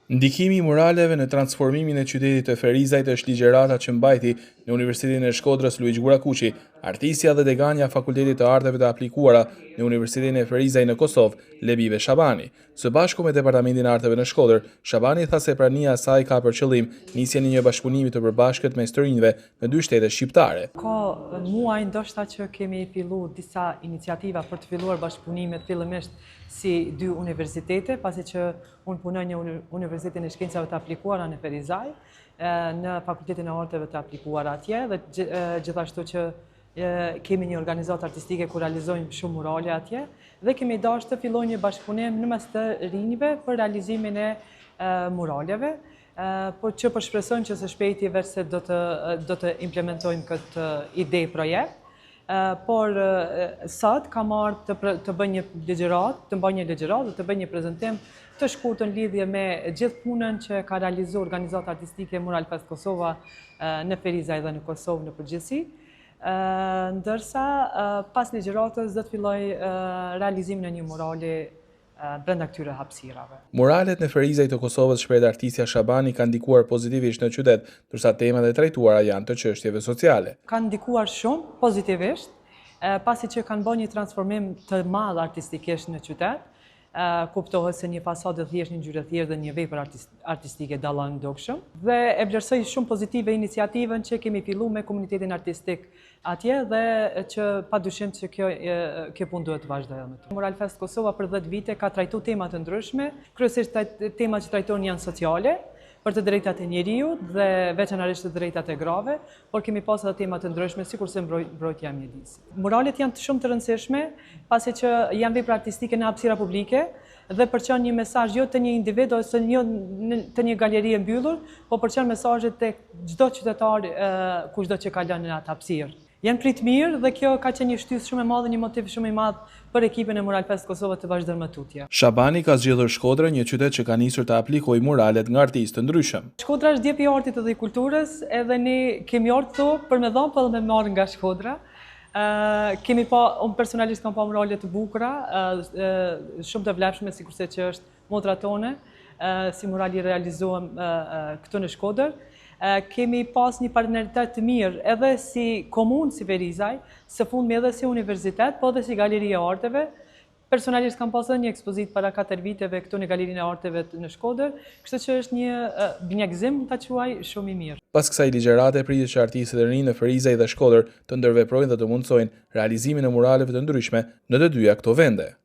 Ndikimi i muraleve në transformimin e qytetit të Ferizajt është ligjërata që mbajti në Universitetin e Shkodrës Luiq Gurakuqi, artistja dhe degania Fakultetit të Arteve të Aplikuara në Universitetin e Ferizaj në Kosovë, Lebive Shabani. Së bashku me Departamentin e Arteve në Shkodër, Shabani tha se prania e saj ka për qëllim nisjen e një bashkëpunimi të përbashkët mes të rinjve në dy shtete shqiptare. Ka muaj ndoshta që kemi filluar disa iniciativa për të filluar bashkëpunimet fillimisht si dy universitete, pasi që unë punoj në Universitetin e Shkencave të Aplikuara në Ferizaj, në Fakultetin e Arteve të Aplikuara atje, dhe gjithashtu që kemi një organizatë artistike ku realizojmë shumë murale atje, dhe kemi dashur të fillojmë një bashkëpunim në mes të rinjve për realizimin e muraleve, por që shpresojmë që së shpejti verse do të implementojmë këtë ide projekt. Por sot kam ardhur të bëj një ligjëratë, dhe të bëj një prezantim të shkurtër në lidhje me gjithë punën që ka realizuar organizata artistike Mural Fest Kosova në Ferizaj dhe në Kosovë në përgjithësi. Ndërsa pas ligjëratës do të filloj realizimin e një murale brenda këtyre hapësirave. Muralet në Ferizaj të Kosovës, shpreh artistja Shabani, kanë ndikuar pozitivisht në qytet, ndërsa temat e trajtuara janë të çështjeve sociale. Kanë ndikuar shumë pozitivisht, pasi që kanë bërë një transformim të madh artistikisht në qytet. Kuptohet se një fasadë thjesht, një ngjyrë thjesht dhe një vepër artistike dallon ndokshëm. Dhe e vlerësoj shumë pozitive iniciativën që kemi filluar me komunitetin artistik atje dhe që padyshim që kjo punë duhet të vazhdojë më tepër. Mural Fest Kosova për 10 vite ka trajtuar tema të ndryshme, kryesisht temat që trajtojnë janë sociale, për të drejtat e njeriut dhe veçanërisht të drejtat e grave, por kemi pas edhe tema të ndryshme, sikurse mbrojtja e mjedisit. Muralet janë shumë të rëndësishme, pasi që janë vepra artistike në hapësira publike dhe përçon një mesazh jo të një individ ose jo të një galeri e mbyllur, por përçon mesazhet tek çdo qytetar kushdo që kalon në atë hapësirë. Janë prit mirë dhe kjo ka qenë një shtysë shumë e madhe, një motiv shumë i madh për ekipin e Mural Fest Kosova të vazhdojnë më tutje. Shabani ka zgjedhur Shkodrën, një qytet që ka nisur të aplikojë muralet nga artistë të ndryshëm. Shkodra është djepi i artit dhe i kulturës, edhe ne kemi ardhur këtu për me dhënë për me marrë nga Shkodra. Unë personalisht kam pa murale të bukura, shumë të vlefshme, sikurse që është motra tone, si murali realizohem këtu në Shkodër. Kemi pas një partneritet të mirë edhe si komunë si Ferizaj, së fundmi edhe si universitet, po edhe si galeri e arteve. Personalisht kam pas edhe një ekspozitë para 4 viteve këtu në Galerinë e Arteve në Shkodër, kështu që është një gënjegzim ta quaj shumë i mirë. Pas kësaj ligjërate pritet që artistët e rinj në Ferizaj dhe Shkodër të ndërveprojnë dhe të mundsojnë realizimin e muraleve të ndryshme në të dyja këto vende.